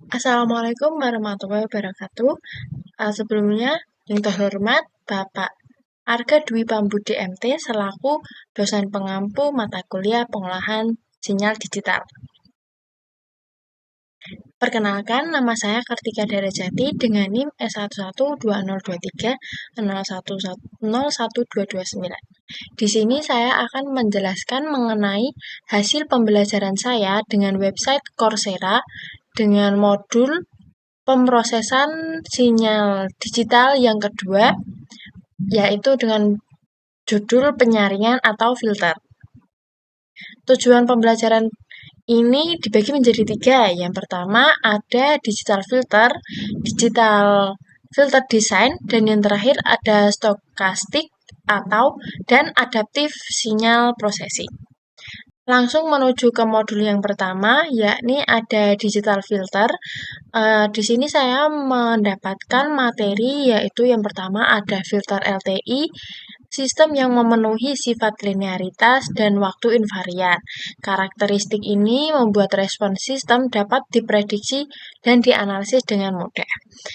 Assalamualaikum warahmatullahi wabarakatuh. Sebelumnya, yang terhormat Bapak Arga Dwi Pambudi MT selaku dosen pengampu mata kuliah pengolahan sinyal digital. Perkenalkan, nama saya Kartika Darajati dengan NIM S112023011229. Di sini saya akan menjelaskan mengenai hasil pembelajaran saya dengan website Coursera dengan modul pemrosesan sinyal digital yang kedua, yaitu dengan judul penyaringan atau filter. Tujuan pembelajaran ini dibagi menjadi 3. Yang pertama ada digital filter design, dan yang terakhir ada stokastik dan adaptive signal processing. Langsung menuju ke modul yang pertama, yakni ada digital filter. Di sini saya mendapatkan materi, yaitu yang pertama ada filter LTI, sistem yang memenuhi sifat linearitas dan waktu invarian. Karakteristik ini membuat respon sistem dapat diprediksi dan dianalisis dengan mudah.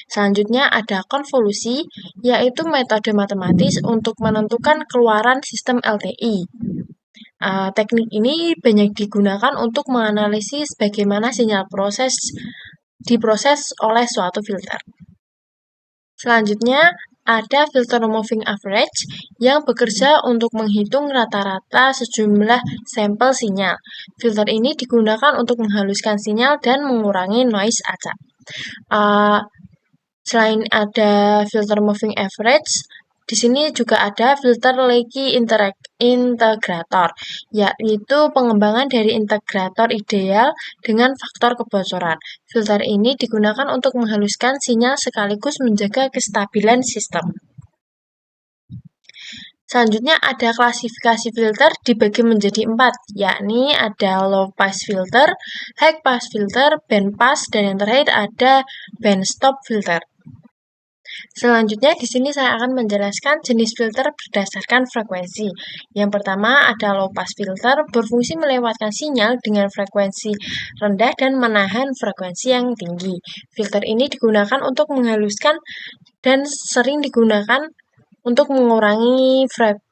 Selanjutnya ada konvolusi, yaitu metode matematis untuk menentukan keluaran sistem LTI. Teknik ini banyak digunakan untuk menganalisis bagaimana sinyal diproses oleh suatu filter. Selanjutnya, ada filter moving average yang bekerja untuk menghitung rata-rata sejumlah sampel sinyal. Filter ini digunakan untuk menghaluskan sinyal dan mengurangi noise acak. Selain ada filter moving average, di sini juga ada filter Leakey integrator, yaitu pengembangan dari integrator ideal dengan faktor kebocoran. Filter ini digunakan untuk menghaluskan sinyal sekaligus menjaga kestabilan sistem. Selanjutnya ada klasifikasi filter dibagi menjadi 4, yakni ada low pass filter, high pass filter, band pass, dan yang terakhir ada band stop filter. Selanjutnya di sini saya akan menjelaskan jenis filter berdasarkan frekuensi. Yang pertama ada low pass filter, berfungsi melewatkan sinyal dengan frekuensi rendah dan menahan frekuensi yang tinggi. Filter ini digunakan untuk menghaluskan dan sering digunakan untuk mengurangi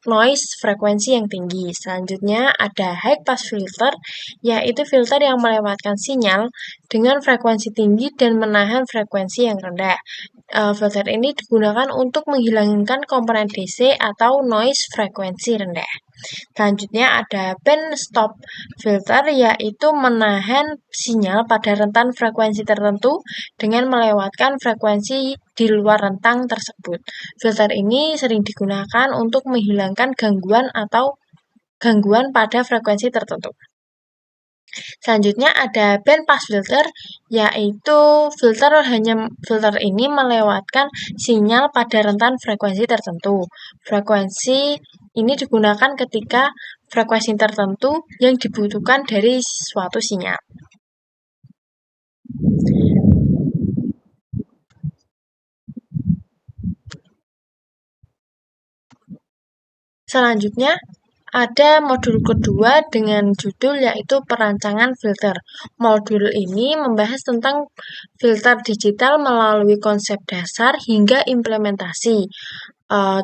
noise frekuensi yang tinggi. Selanjutnya ada high pass filter, yaitu filter yang melewatkan sinyal dengan frekuensi tinggi dan menahan frekuensi yang rendah. Filter ini digunakan untuk menghilangkan komponen DC atau noise frekuensi rendah. Selanjutnya ada band stop filter, yaitu menahan sinyal pada rentan frekuensi tertentu dengan melewatkan frekuensi di luar rentang tersebut. Filter ini sering digunakan untuk menghilangkan gangguan pada frekuensi tertentu. Selanjutnya ada band pass filter, yaitu filter ini melewatkan sinyal pada rentan frekuensi tertentu. Frekuensi ini digunakan ketika frekuensi tertentu yang dibutuhkan dari suatu sinyal. Selanjutnya ada modul kedua dengan judul yaitu perancangan filter. Modul ini membahas tentang filter digital melalui konsep dasar hingga implementasi.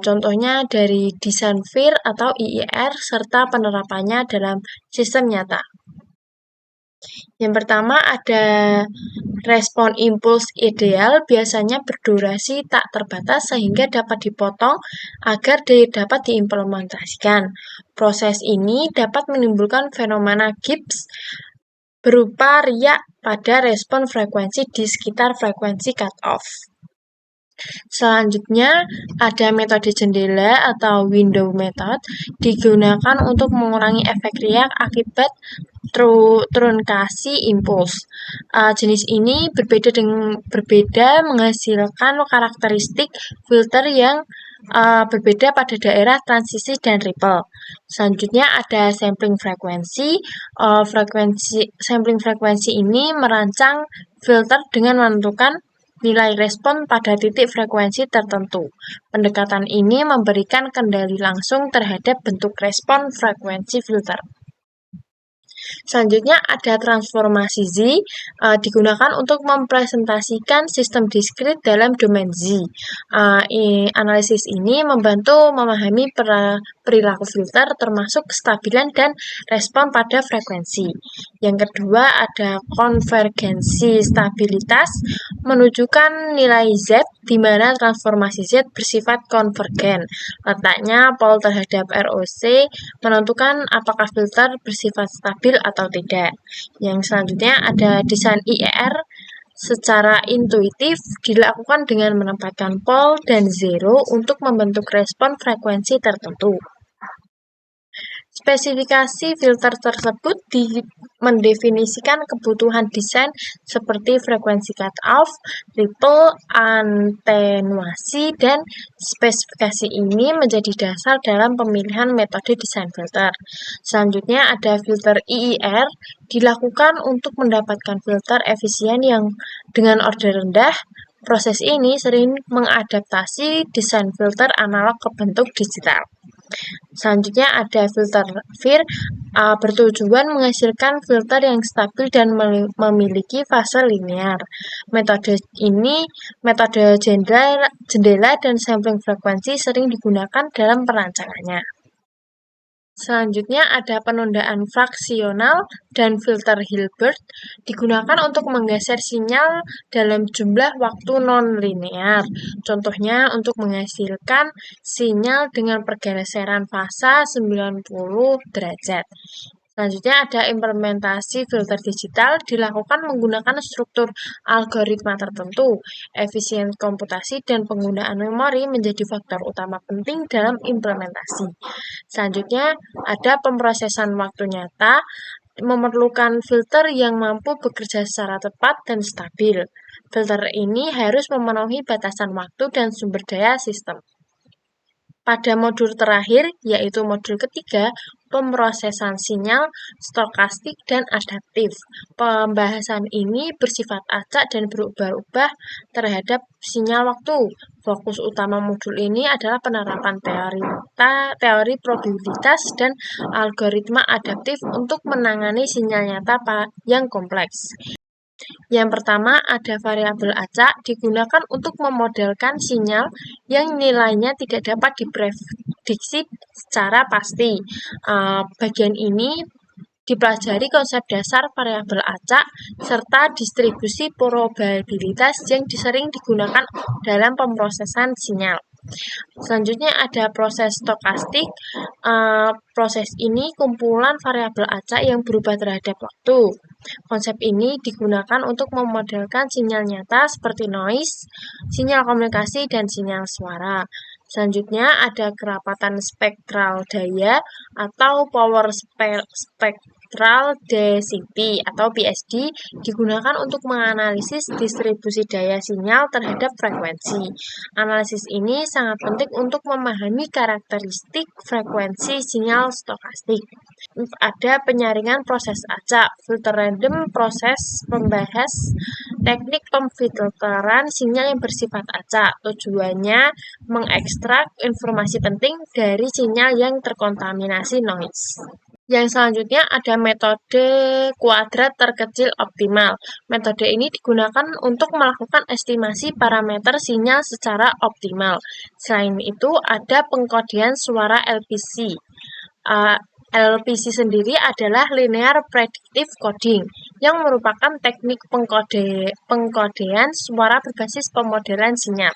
Contohnya dari desain FIR atau IIR serta penerapannya dalam sistem nyata. Yang pertama ada respon impuls ideal, biasanya berdurasi tak terbatas sehingga dapat dipotong agar dapat diimplementasikan. Proses ini dapat menimbulkan fenomena Gibbs berupa riak pada respon frekuensi di sekitar frekuensi cutoff. Selanjutnya ada metode jendela atau window method, digunakan untuk mengurangi efek riak akibat trunkasi impuls. Jenis ini berbeda menghasilkan karakteristik filter yang berbeda pada daerah transisi dan ripple. Selanjutnya ada sampling frekuensi. Sampling frekuensi ini merancang filter dengan menentukan nilai respon pada titik frekuensi tertentu. Pendekatan ini memberikan kendali langsung terhadap bentuk respon frekuensi filter. Selanjutnya ada transformasi Z, digunakan untuk mempresentasikan sistem diskrit dalam domain Z. Analisis ini membantu memahami perilaku filter termasuk kestabilan dan respon pada frekuensi. Yang kedua ada konvergensi stabilitas, menunjukkan nilai Z di mana transformasi Z bersifat konvergen. Letaknya pol terhadap ROC menentukan apakah filter bersifat stabil atau tidak. Yang selanjutnya ada desain IER secara intuitif dilakukan dengan menempatkan pol dan zero untuk membentuk respon frekuensi tertentu. Spesifikasi filter tersebut mendefinisikan kebutuhan desain seperti frekuensi cutoff, ripple, atenuasi, dan spesifikasi ini menjadi dasar dalam pemilihan metode desain filter. Selanjutnya ada filter IIR, dilakukan untuk mendapatkan filter efisien yang dengan order rendah. Proses ini sering mengadaptasi desain filter analog ke bentuk digital. Selanjutnya ada filter FIR, bertujuan menghasilkan filter yang stabil dan memiliki fase linear. Metode jendela dan sampling frekuensi sering digunakan dalam perancangannya. Selanjutnya ada penundaan fraksional dan filter Hilbert, digunakan untuk menggeser sinyal dalam jumlah waktu non-linear. Contohnya untuk menghasilkan sinyal dengan pergeseran fasa 90 derajat. Selanjutnya ada implementasi filter digital, dilakukan menggunakan struktur algoritma tertentu. Efisien komputasi dan penggunaan memori menjadi faktor utama penting dalam implementasi. Selanjutnya ada pemrosesan waktu nyata, memerlukan filter yang mampu bekerja secara tepat dan stabil. Filter ini harus memenuhi batasan waktu dan sumber daya sistem. Pada modul terakhir, yaitu modul ketiga, pemrosesan sinyal, stokastik, dan adaptif. Pembahasan ini bersifat acak dan berubah-ubah terhadap sinyal waktu. Fokus utama modul ini adalah penerapan teori probabilitas dan algoritma adaptif untuk menangani sinyal nyata yang kompleks. Yang pertama ada variabel acak, digunakan untuk memodelkan sinyal yang nilainya tidak dapat diprediksi secara pasti. Bagian ini dipelajari konsep dasar variabel acak serta distribusi probabilitas yang sering digunakan dalam pemrosesan sinyal. Selanjutnya ada proses stokastik. Proses ini kumpulan variabel acak yang berubah terhadap waktu. Konsep ini digunakan untuk memodelkan sinyal nyata seperti noise, sinyal komunikasi, dan sinyal suara. Selanjutnya ada kerapatan spektral daya atau power spectral density atau PSD, digunakan untuk menganalisis distribusi daya sinyal terhadap frekuensi. Analisis ini sangat penting untuk memahami karakteristik frekuensi sinyal stokastik. Ada penyaringan proses acak, filter random, proses pembahas teknik pemfilteran sinyal yang bersifat acak. Tujuannya mengekstrak informasi penting dari sinyal yang terkontaminasi noise. Yang selanjutnya ada metode kuadrat terkecil optimal. Metode ini digunakan untuk melakukan estimasi parameter sinyal secara optimal. Selain itu ada pengkodean suara LPC. LPC sendiri adalah Linear Predictive Coding, yang merupakan teknik pengkodean suara berbasis pemodelan sinyal.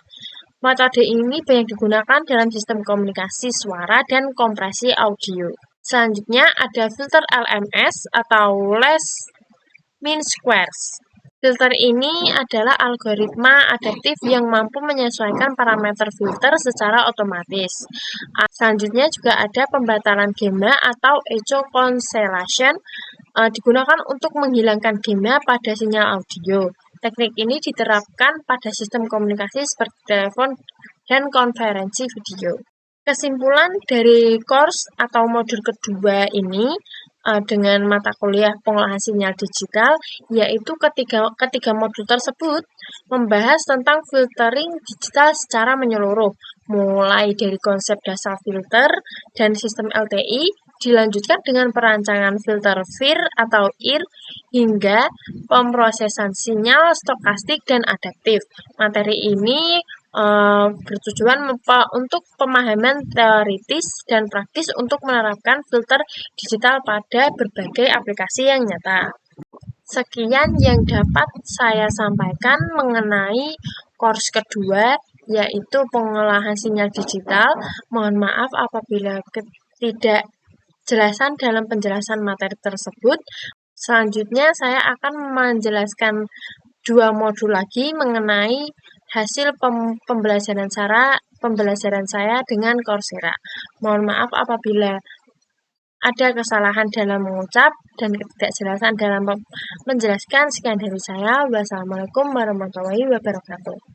Metode ini banyak digunakan dalam sistem komunikasi suara dan kompresi audio. Selanjutnya ada filter LMS atau Less Mean Squares. Filter ini adalah algoritma adaptif yang mampu menyesuaikan parameter filter secara otomatis. Selanjutnya juga ada pembatalan gamma atau echo cancellation, digunakan untuk menghilangkan gamma pada sinyal audio. Teknik ini diterapkan pada sistem komunikasi seperti telepon dan konferensi video. Kesimpulan dari course atau modul kedua ini dengan mata kuliah pengolahan sinyal digital, yaitu ketiga modul tersebut membahas tentang filtering digital secara menyeluruh, mulai dari konsep dasar filter dan sistem LTI, Dilanjutkan dengan perancangan filter FIR atau IR hingga pemrosesan sinyal stokastik dan adaptif. Materi ini bertujuan untuk pemahaman teoritis dan praktis untuk menerapkan filter digital pada berbagai aplikasi yang nyata. Sekian yang dapat saya sampaikan mengenai course kedua, yaitu pengolahan sinyal digital. Mohon maaf apabila tidak jelasan dalam penjelasan materi tersebut. Selanjutnya saya akan menjelaskan 2 modul lagi mengenai hasil pembelajaran saya dengan Coursera. Mohon maaf apabila ada kesalahan dalam mengucap dan ketidakjelasan dalam menjelaskan. Sekian dari saya. Wassalamualaikum warahmatullahi wabarakatuh.